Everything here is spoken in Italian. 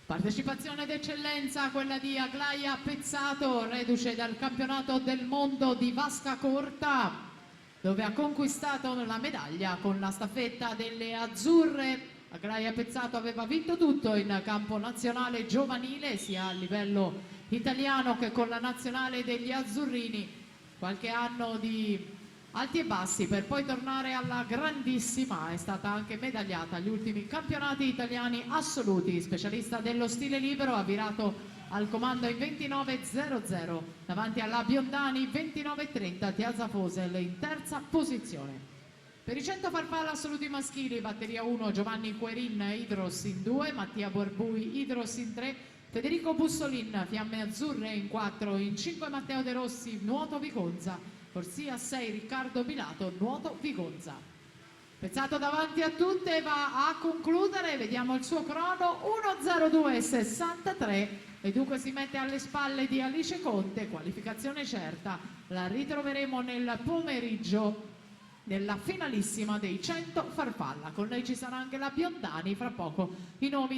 Partecipazione d'eccellenza quella di Aglaia Pezzato, reduce dal campionato del mondo di vasca corta, dove ha conquistato la medaglia con la staffetta delle azzurre. Aglaia Pezzato aveva vinto tutto in campo nazionale giovanile, sia a livello italiano che con la nazionale degli azzurrini. Qualche anno di alti e bassi per poi tornare alla grandissima, è stata anche medagliata agli ultimi campionati italiani assoluti, specialista dello stile libero, ha virato al comando in 29.00 davanti alla Biondani 29.30, Tiazza Fosel in terza posizione. Per i 100 farfalla assoluti maschili, batteria 1 Giovanni Querin, Idros in 2, Mattia Borbui, Idros in 3, Federico Bussolin, Fiamme Azzurre in 4, in 5 Matteo De Rossi, Nuoto Vigonza, corsia 6 Riccardo Pilato, Nuoto Vigonza. Pezzato davanti a tutte, va a concludere, vediamo il suo crono, 1.02.63 e dunque si mette alle spalle di Alice Conte, qualificazione certa, la ritroveremo nel pomeriggio nella finalissima dei 100 farfalla. Con lei ci sarà anche la Biondani, fra poco i nomi